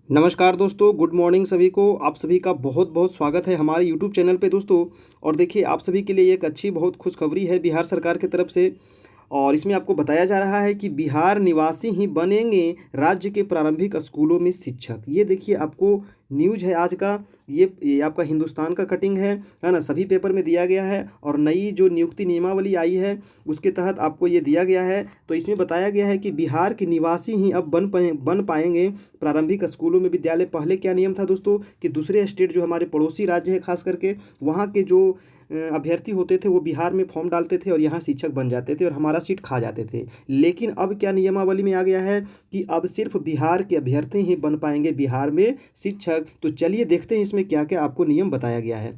नमस्कार दोस्तों, good morning सभी को। आप सभी का बहुत बहुत स्वागत है हमारे यूट्यूब चैनल पे दोस्तों। और देखिए, आप सभी के लिए एक अच्छी बहुत खुशखबरी है बिहार सरकार की तरफ से। और इसमें आपको बताया जा रहा है कि बिहार निवासी ही बनेंगे राज्य के प्रारंभिक स्कूलों में शिक्षक। ये देखिए, आपको न्यूज़ है आज का। ये आपका हिंदुस्तान का कटिंग है ना। सभी पेपर में दिया गया है और नई जो नियुक्ति नियमावली आई है उसके तहत आपको ये दिया गया है। तो इसमें बताया गया है कि बिहार के निवासी ही अब बन पाएंगे प्रारंभिक स्कूलों में विद्यालय। पहले क्या नियम था दोस्तों कि दूसरे स्टेट जो हमारे पड़ोसी राज्य है खास करके, वहाँ के जो अभ्यर्थी होते थे वो बिहार में फॉर्म डालते थे और यहाँ शिक्षक बन जाते थे और हमारा सीट खा जाते थे। लेकिन अब क्या नियमावली में आ गया है कि अब सिर्फ बिहार के अभ्यर्थी ही बन पाएंगे बिहार में शिक्षक। तो चलिए देखते हैं इसमें क्या क्या आपको नियम बताया गया है।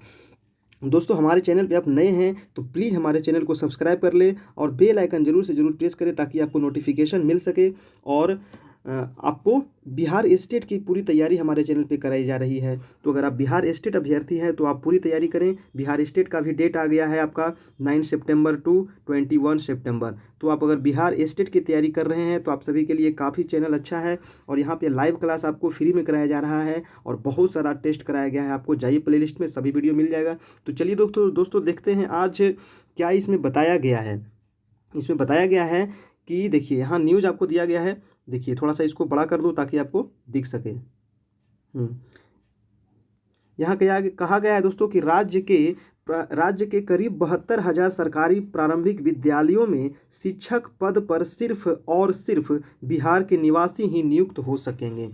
दोस्तों, हमारे चैनल पे आप नए हैं तो प्लीज़ हमारे चैनल को सब्सक्राइब कर ले और बेल आइकन जरूर से जरूर प्रेस करें ताकि आपको नोटिफिकेशन मिल सके। और आपको बिहार स्टेट की पूरी तैयारी हमारे चैनल पे कराई जा रही है। तो अगर आप बिहार स्टेट अभ्यर्थी हैं तो आप पूरी तैयारी करें। बिहार स्टेट का भी डेट आ गया है आपका 9 सितंबर टू 21 सितंबर। तो आप अगर बिहार स्टेट की तैयारी कर रहे हैं तो आप सभी के लिए काफ़ी चैनल अच्छा है। और यहाँ पे लाइव क्लास आपको फ्री में कराया जा रहा है और बहुत सारा टेस्ट कराया गया है। आपको जाइए प्लेलिस्ट में सभी वीडियो मिल जाएगा। तो चलिए दोस्तों देखते हैं आज क्या इसमें बताया गया है। इसमें बताया गया है कि देखिए, यहाँ न्यूज़ आपको दिया गया है। देखिए, थोड़ा सा इसको बड़ा कर दो ताकि आपको दिख सके। यहाँ कहा गया है दोस्तों कि राज्य के करीब 72,000 सरकारी प्रारंभिक विद्यालयों में शिक्षक पद पर सिर्फ और सिर्फ बिहार के निवासी ही नियुक्त हो सकेंगे।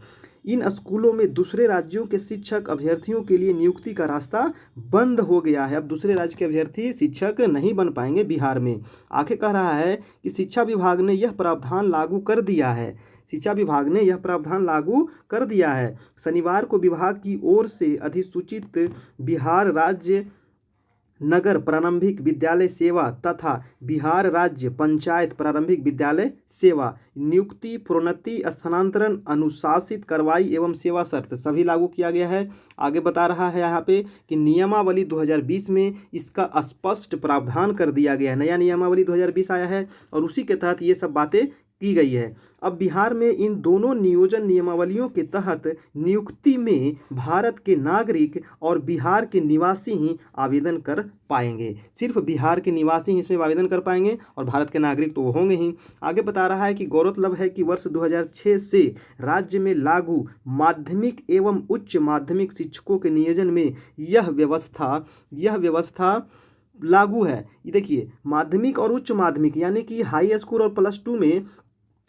इन स्कूलों में दूसरे राज्यों के शिक्षक अभ्यर्थियों के लिए नियुक्ति का रास्ता बंद हो गया है। अब दूसरे राज्य के अभ्यर्थी शिक्षक नहीं बन पाएंगे बिहार में। आगे कह रहा है कि शिक्षा विभाग ने यह प्रावधान लागू कर दिया है। शिक्षा विभाग ने यह प्रावधान लागू कर दिया है। शनिवार को विभाग की ओर से अधिसूचित बिहार राज्य नगर प्रारंभिक विद्यालय सेवा तथा बिहार राज्य पंचायत प्रारंभिक विद्यालय सेवा नियुक्ति, प्रोन्नति, स्थानांतरण, अनुशासित कार्रवाई एवं सेवा शर्त सभी लागू किया गया है। आगे बता रहा है यहाँ पे कि नियमावली 2020 में इसका स्पष्ट प्रावधान कर दिया गया है। नया नियमावली 2020 आया है और उसी के तहत ये सब बातें की गई है। अब बिहार में इन दोनों नियोजन नियमावलियों के तहत नियुक्ति में भारत के नागरिक और बिहार के निवासी ही आवेदन कर पाएंगे। सिर्फ बिहार के निवासी ही इसमें आवेदन कर पाएंगे और भारत के नागरिक तो वो होंगे ही। आगे बता रहा है कि गौरतलब है कि वर्ष 2006 से राज्य में लागू माध्यमिक एवं उच्च माध्यमिक शिक्षकों के नियोजन में यह व्यवस्था लागू है। देखिए, माध्यमिक और उच्च माध्यमिक यानी कि हाई स्कूल और +2 में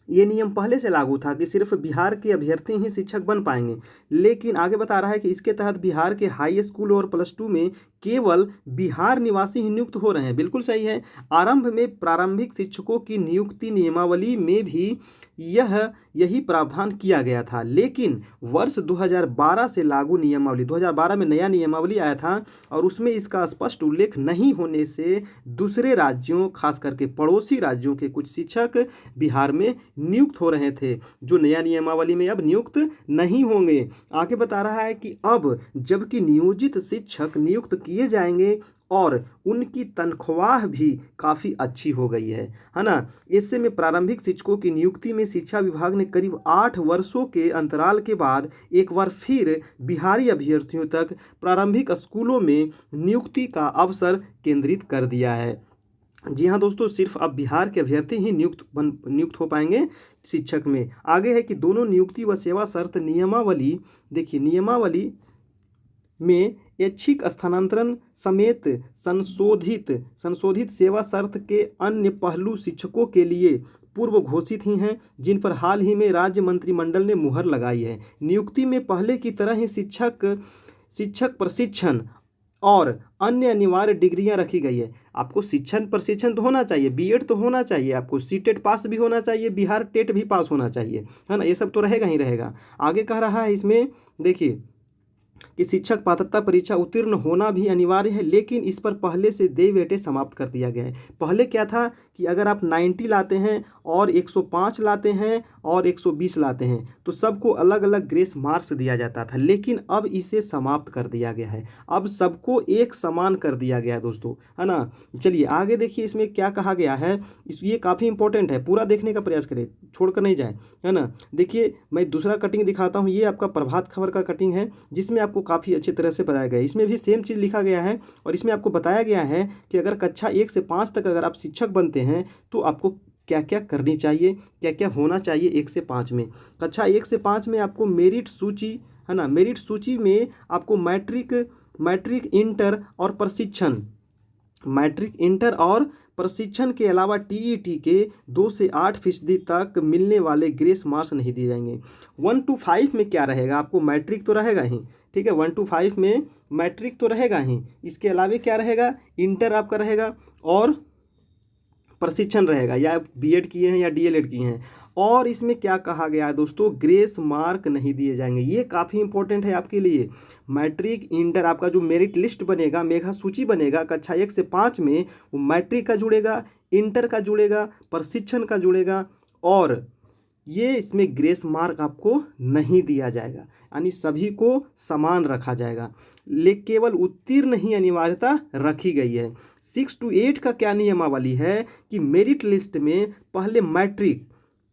ये नियम पहले से लागू था कि सिर्फ बिहार के अभ्यर्थी ही शिक्षक बन पाएंगे। लेकिन आगे बता रहा है कि इसके तहत बिहार के हाई स्कूल और +2 में केवल बिहार निवासी ही नियुक्त हो रहे हैं। बिल्कुल सही है। आरंभ में प्रारंभिक शिक्षकों की नियुक्ति नियमावली में भी यही प्रावधान किया गया था। लेकिन वर्ष 2012 से लागू नियमावली 2012 में नया नियमावली आया था और उसमें इसका स्पष्ट उल्लेख नहीं होने से दूसरे राज्यों खास करके पड़ोसी राज्यों के कुछ शिक्षक बिहार में नियुक्त हो रहे थे, जो नया नियमावली में अब नियुक्त नहीं होंगे। आगे बता रहा है कि अब जबकि नियोजित शिक्षक नियुक्त किए जाएंगे और उनकी तनख्वाह भी काफ़ी अच्छी हो गई है ना। ऐसे में प्रारंभिक शिक्षकों की नियुक्ति में शिक्षा विभाग ने करीब 8 वर्षों के अंतराल के बाद एक बार फिर बिहारी अभ्यर्थियों तक प्रारंभिक स्कूलों में नियुक्ति का अवसर केंद्रित कर दिया है। जी हाँ दोस्तों, सिर्फ अब बिहार के अभ्यर्थी ही नियुक्त हो पाएंगे शिक्षक में। आगे है कि दोनों नियुक्ति व सेवा शर्त नियमावली, देखिए नियमावली में ऐच्छिक स्थानांतरण समेत संशोधित सेवा शर्त के अन्य पहलू शिक्षकों के लिए पूर्व घोषित ही हैं, जिन पर हाल ही में राज्य मंत्रिमंडल ने मुहर लगाई है। नियुक्ति में पहले की तरह ही शिक्षक प्रशिक्षण और अन्य अनिवार्य डिग्रियां रखी गई है। आपको शिक्षण प्रशिक्षण तो होना चाहिए, बीएड तो होना चाहिए, आपको सीटेट पास भी होना चाहिए, बिहार टेट भी पास होना चाहिए, है ना। ये सब तो रहेगा ही रहेगा। आगे कह रहा है इसमें, देखिए कि शिक्षक पात्रता परीक्षा उत्तीर्ण होना भी अनिवार्य है, लेकिन इस पर पहले से देय वेटेज समाप्त कर दिया गया है। पहले क्या था कि अगर आप 90 लाते हैं और 105 लाते हैं और 120 लाते हैं तो सबको अलग अलग ग्रेस मार्क्स दिया जाता था, लेकिन अब इसे समाप्त कर दिया गया है। अब सबको एक समान कर दिया गया है दोस्तों, है ना। चलिए आगे देखिए इसमें क्या कहा गया है। ये काफ़ी इंपॉर्टेंट है, पूरा देखने का प्रयास करें, छोड़कर नहीं जाए, है ना। देखिए मैं दूसरा कटिंग दिखाता हूँ, ये आपका प्रभात खबर का कटिंग है जिसमें आपको काफ़ी अच्छी तरह से बताया गया है। इसमें भी सेम चीज़ लिखा गया है और इसमें आपको बताया गया है कि अगर कक्षा 1 से 5 तक अगर आप शिक्षक बनते हैं तो आपको क्या क्या करनी चाहिए, क्या क्या होना चाहिए 1 से 5 में। कक्षा 1 से 5 में आपको मेरिट सूची, है ना, मेरिट सूची में आपको मैट्रिक इंटर और प्रशिक्षण के अलावा टीईटी के 2 से 8% तक मिलने वाले ग्रेस मार्क्स नहीं दिए जाएंगे। 1 to 5 में क्या रहेगा, आपको मैट्रिक तो रहेगा ही, ठीक है, 1 to 5 में मैट्रिक तो रहेगा ही, इसके अलावा क्या रहेगा, इंटर आपका रहेगा और प्रशिक्षण रहेगा, या बीएड किए हैं या डीएलएड किए हैं। और इसमें क्या कहा गया है दोस्तों, ग्रेस मार्क नहीं दिए जाएंगे। ये काफ़ी इंपॉर्टेंट है आपके लिए। मैट्रिक इंटर आपका जो मेरिट लिस्ट बनेगा, मेधा सूची बनेगा कक्षा 1 से 5 में, वो मैट्रिक का जुड़ेगा, इंटर का जुड़ेगा, प्रशिक्षण का जुड़ेगा, और ये इसमें ग्रेस मार्क आपको नहीं दिया जाएगा, यानी सभी को समान रखा जाएगा। केवल उत्तीर्ण ही अनिवार्यता रखी गई है। 6 to 8 का क्या नियमावली है कि मेरिट लिस्ट में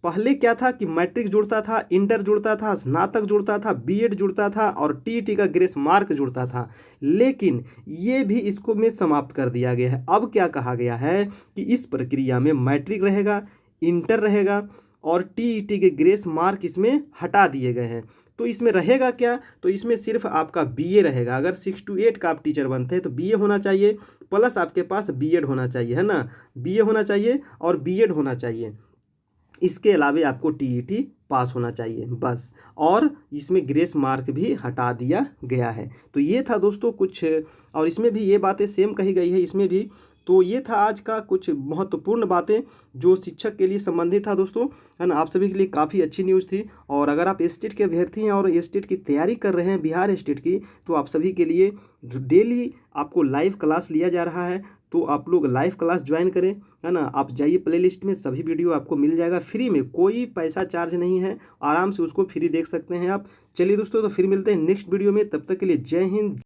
पहले क्या था कि मैट्रिक जुड़ता था, इंटर जुड़ता था, स्नातक जुड़ता था, बीएड जुड़ता था और टीईटी का ग्रेस मार्क जुड़ता था, लेकिन ये भी इसको में समाप्त कर दिया गया है। अब क्या कहा गया है कि इस प्रक्रिया में मैट्रिक रहेगा, इंटर रहेगा और टीईटी के ग्रेस मार्क इसमें हटा दिए गए हैं। तो इसमें रहेगा क्या, तो इसमें सिर्फ आपका बीए रहेगा। अगर 6 to 8 का आप टीचर बनते हैं तो बीए होना चाहिए, प्लस आपके पास बीएड होना चाहिए, है ना, बीए होना चाहिए और बीएड होना चाहिए। इसके अलावा आपको टीईटी पास होना चाहिए बस, और इसमें ग्रेस मार्क भी हटा दिया गया है। तो ये था दोस्तों कुछ, और इसमें भी ये बातें सेम कही गई है इसमें भी। तो ये था आज का कुछ महत्वपूर्ण बातें जो शिक्षक के लिए संबंधित था दोस्तों, है ना। आप सभी के लिए काफ़ी अच्छी न्यूज़ थी। और अगर आप स्टेट के अभ्यर्थी हैं और स्टेट की तैयारी कर रहे हैं, बिहार स्टेट की, तो आप सभी के लिए डेली आपको लाइव क्लास लिया जा रहा है, तो आप लोग लाइव क्लास ज्वाइन करें, है ना। आप जाइए प्लेलिस्ट में, सभी वीडियो आपको मिल जाएगा फ्री में, कोई पैसा चार्ज नहीं है, आराम से उसको फ्री देख सकते हैं आप। चलिए दोस्तों, तो फिर मिलते हैं नेक्स्ट वीडियो में, तब तक के लिए जय हिंद।